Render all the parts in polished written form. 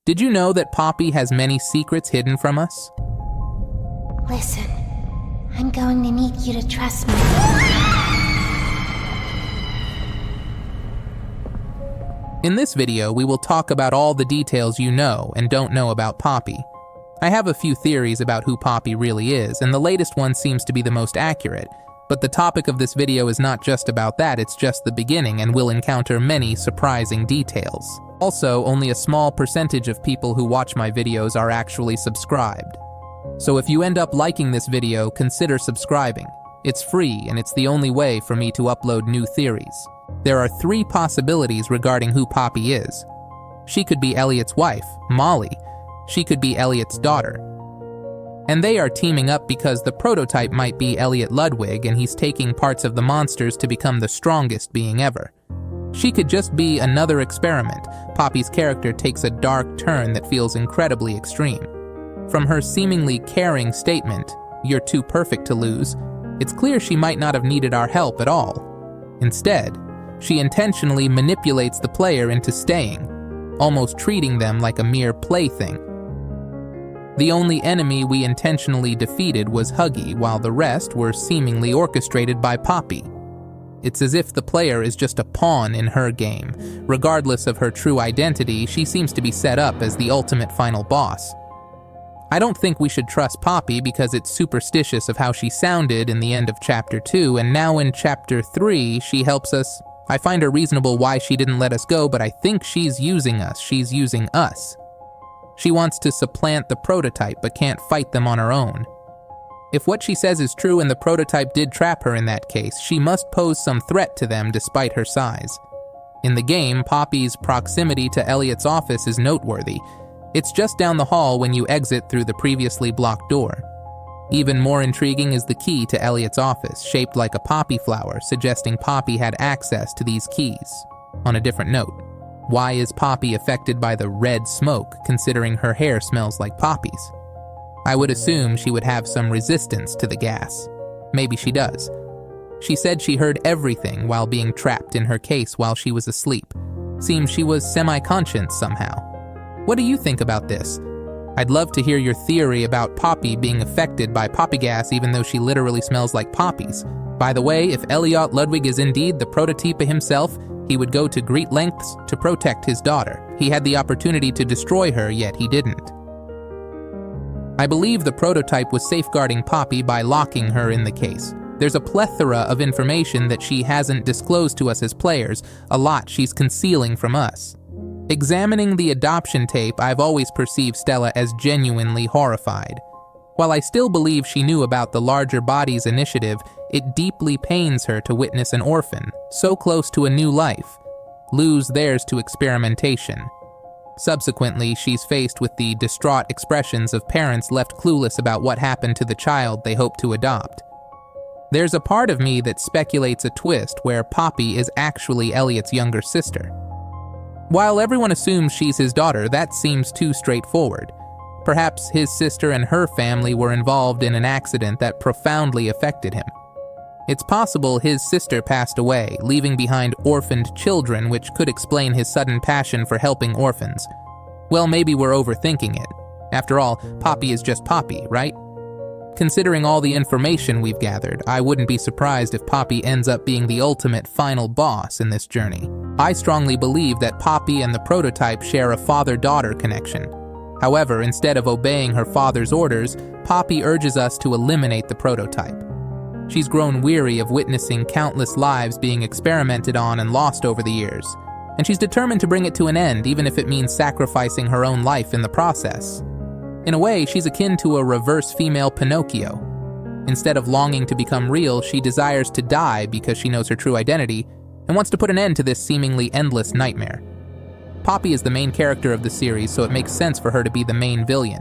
Did you know that Poppy has many secrets hidden from us? Listen, I'm going to need you to trust me. In this video, we will talk about all the details you know and don't know about Poppy. I have a few theories about who Poppy really is, and the latest one seems to be the most accurate. But the topic of this video is not just about that, it's just the beginning, and we'll encounter many surprising details. Also, only a small percentage of people who watch my videos are actually subscribed. So if you end up liking this video, consider subscribing. It's free, and it's the only way for me to upload new theories. There are 3 possibilities regarding who Poppy is. She could be Elliot's wife, Molly. She could be Elliot's daughter. And they are teaming up because the prototype might be Elliot Ludwig, and he's taking parts of the monsters to become the strongest being ever. She could just be another experiment. Poppy's character takes a dark turn that feels incredibly extreme. From her seemingly caring statement, "You're too perfect to lose," it's clear she might not have needed our help at all. Instead, she intentionally manipulates the player into staying, almost treating them like a mere plaything. The only enemy we intentionally defeated was Huggy, while the rest were seemingly orchestrated by Poppy. It's as if the player is just a pawn in her game. Regardless of her true identity, she seems to be set up as the ultimate final boss. I don't think we should trust Poppy because it's superstitious of how she sounded in the end of Chapter 2, and now in Chapter 3, she helps us. I find her reasonable why she didn't let us go, but I think she's using us. She's using us. She wants to supplant the prototype, but can't fight them on her own. If what she says is true and the prototype did trap her in that case, she must pose some threat to them despite her size. In the game, Poppy's proximity to Elliot's office is noteworthy. It's just down the hall when you exit through the previously blocked door. Even more intriguing is the key to Elliot's office, shaped like a poppy flower, suggesting Poppy had access to these keys. On a different note, why is Poppy affected by the red smoke, considering her hair smells like poppies? I would assume she would have some resistance to the gas. Maybe she does. She said she heard everything while being trapped in her case while she was asleep. Seems she was semi-conscious somehow. What do you think about this? I'd love to hear your theory about Poppy being affected by poppy gas even though she literally smells like poppies. By the way, if Elliot Ludwig is indeed the prototype himself, he would go to great lengths to protect his daughter. He had the opportunity to destroy her, yet he didn't. I believe the prototype was safeguarding Poppy by locking her in the case. There's a plethora of information that she hasn't disclosed to us as players, a lot she's concealing from us. Examining the adoption tape, I've always perceived Stella as genuinely horrified. While I still believe she knew about the Larger Bodies initiative, it deeply pains her to witness an orphan, so close to a new life, lose theirs to experimentation. Subsequently, she's faced with the distraught expressions of parents left clueless about what happened to the child they hope to adopt. There's a part of me that speculates a twist where Poppy is actually Elliot's younger sister. While everyone assumes she's his daughter, that seems too straightforward. Perhaps his sister and her family were involved in an accident that profoundly affected him. It's possible his sister passed away, leaving behind orphaned children, which could explain his sudden passion for helping orphans. Well, maybe we're overthinking it. After all, Poppy is just Poppy, right? Considering all the information we've gathered, I wouldn't be surprised if Poppy ends up being the ultimate final boss in this journey. I strongly believe that Poppy and the prototype share a father-daughter connection. However, instead of obeying her father's orders, Poppy urges us to eliminate the prototype. She's grown weary of witnessing countless lives being experimented on and lost over the years, and she's determined to bring it to an end, even if it means sacrificing her own life in the process. In a way, she's akin to a reverse female Pinocchio. Instead of longing to become real, she desires to die because she knows her true identity and wants to put an end to this seemingly endless nightmare. Poppy is the main character of the series, so it makes sense for her to be the main villain.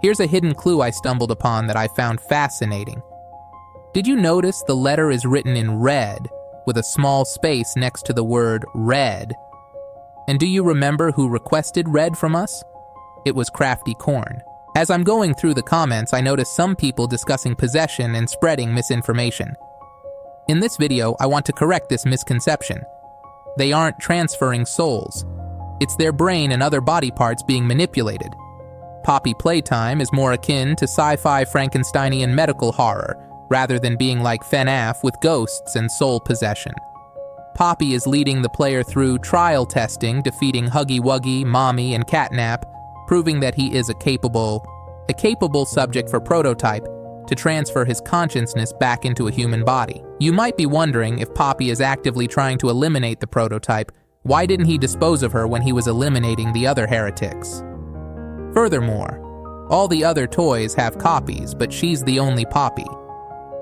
Here's a hidden clue I stumbled upon that I found fascinating. Did you notice the letter is written in red, with a small space next to the word red? And do you remember who requested red from us? It was Crafty Corn. As I'm going through the comments, I noticed some people discussing possession and spreading misinformation. In this video, I want to correct this misconception. They aren't transferring souls. It's their brain and other body parts being manipulated. Poppy Playtime is more akin to sci-fi Frankensteinian medical horror, rather than being like FNAF with ghosts and soul possession. Poppy is leading the player through trial testing, defeating Huggy Wuggy, Mommy, and Catnap, proving that he is a capable subject for Prototype to transfer his consciousness back into a human body. You might be wondering, if Poppy is actively trying to eliminate the Prototype, why didn't he dispose of her when he was eliminating the other heretics? Furthermore, all the other toys have copies, but she's the only Poppy.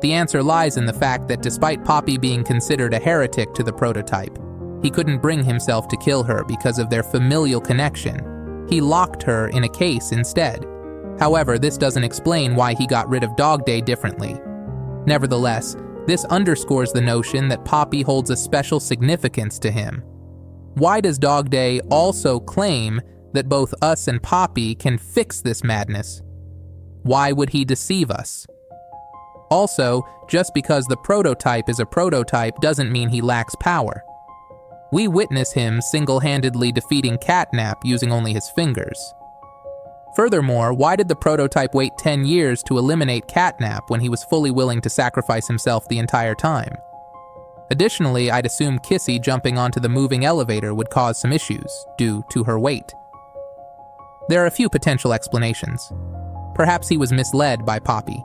The answer lies in the fact that despite Poppy being considered a heretic to the Prototype, he couldn't bring himself to kill her because of their familial connection. He locked her in a case instead. However, this doesn't explain why he got rid of Dog Day differently. Nevertheless, this underscores the notion that Poppy holds a special significance to him. Why does Dog Day also claim that both us and Poppy can fix this madness? Why would he deceive us? Also, just because the Prototype is a prototype doesn't mean he lacks power. We witness him single-handedly defeating Catnap using only his fingers. Furthermore, why did the Prototype wait 10 years to eliminate Catnap when he was fully willing to sacrifice himself the entire time? Additionally, I'd assume Kissy jumping onto the moving elevator would cause some issues, due to her weight. There are a few potential explanations. Perhaps he was misled by Poppy.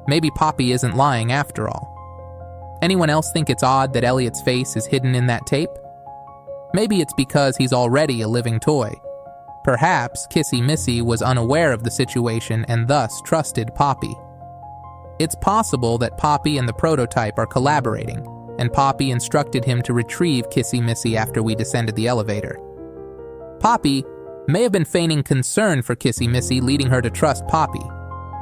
Maybe Poppy isn't lying after all. Anyone else think it's odd that Elliot's face is hidden in that tape? Maybe it's because he's already a living toy. Perhaps Missy was unaware of the situation and thus trusted Poppy. It's possible that Poppy and the Prototype are collaborating, and Poppy instructed him to retrieve Missy after we descended the elevator. Poppy may have been feigning concern for Missy, leading her to trust Poppy.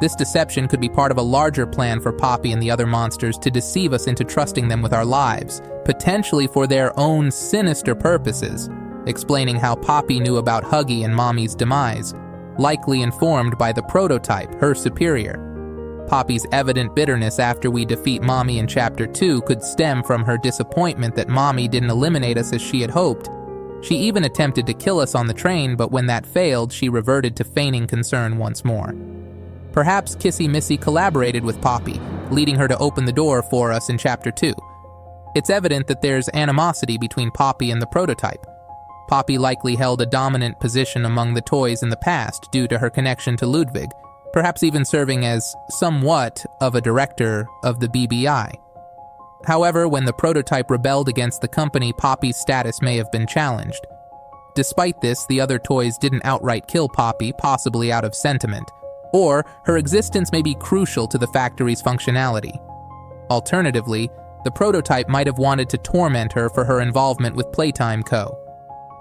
This deception could be part of a larger plan for Poppy and the other monsters to deceive us into trusting them with our lives, potentially for their own sinister purposes, explaining how Poppy knew about Huggy and Mommy's demise, likely informed by the Prototype, her superior. Poppy's evident bitterness after we defeat Mommy in Chapter 2 could stem from her disappointment that Mommy didn't eliminate us as she had hoped. She even attempted to kill us on the train, but when that failed, she reverted to feigning concern once more. Perhaps Missy collaborated with Poppy, leading her to open the door for us in Chapter 2. It's evident that there's animosity between Poppy and the Prototype. Poppy likely held a dominant position among the toys in the past due to her connection to Ludwig, perhaps even serving as somewhat of a director of the BBI. However, when the Prototype rebelled against the company, Poppy's status may have been challenged. Despite this, the other toys didn't outright kill Poppy, possibly out of sentiment, or her existence may be crucial to the factory's functionality. Alternatively, the Prototype might have wanted to torment her for her involvement with Playtime Co.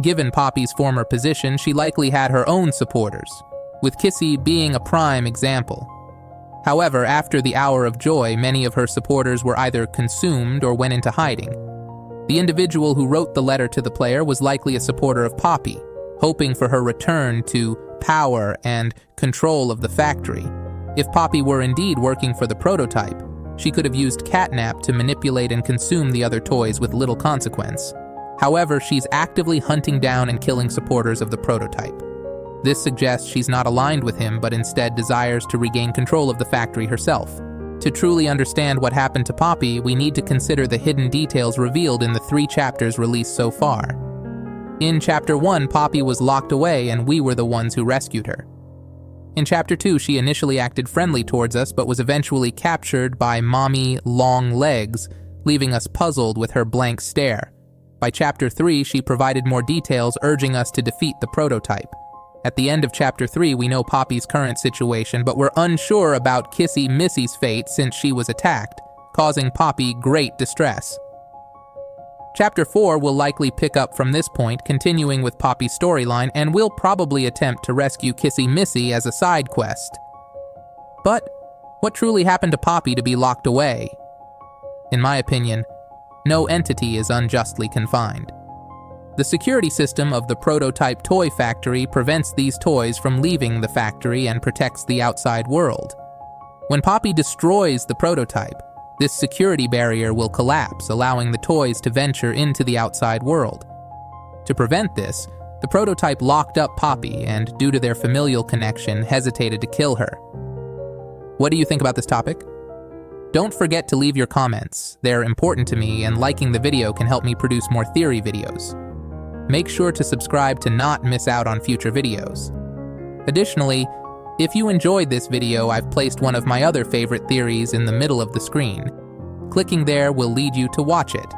Given Poppy's former position, she likely had her own supporters, with Kissy being a prime example. However, after the Hour of Joy, many of her supporters were either consumed or went into hiding. The individual who wrote the letter to the player was likely a supporter of Poppy, hoping for her return to power and control of the factory. If Poppy were indeed working for the Prototype, she could have used Catnap to manipulate and consume the other toys with little consequence. However, she's actively hunting down and killing supporters of the Prototype. This suggests she's not aligned with him, but instead desires to regain control of the factory herself. To truly understand what happened to Poppy, we need to consider the hidden details revealed in the 3 chapters released so far. In Chapter 1, Poppy was locked away and we were the ones who rescued her. In Chapter 2, she initially acted friendly towards us, but was eventually captured by Mommy Long Legs, leaving us puzzled with her blank stare. By Chapter 3, she provided more details, urging us to defeat the Prototype. At the end of Chapter 3, we know Poppy's current situation, but we're unsure about Missy's fate since she was attacked, causing Poppy great distress. Chapter 4 will likely pick up from this point, continuing with Poppy's storyline, and will probably attempt to rescue Missy as a side quest. But what truly happened to Poppy to be locked away? In my opinion, no entity is unjustly confined. The security system of the Prototype toy factory prevents these toys from leaving the factory and protects the outside world. When Poppy destroys the Prototype, this security barrier will collapse, allowing the toys to venture into the outside world. To prevent this, The prototype locked up Poppy and, due to their familial connection, hesitated to kill her. What do you think about this topic? Don't forget to leave your comments. They're important to me, and liking the video can help me produce more theory videos. Make sure to subscribe to not miss out on future videos. Additionally, if you enjoyed this video, I've placed one of my other favorite theories in the middle of the screen. Clicking there will lead you to watch it.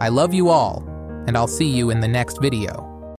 I love you all, and I'll see you in the next video.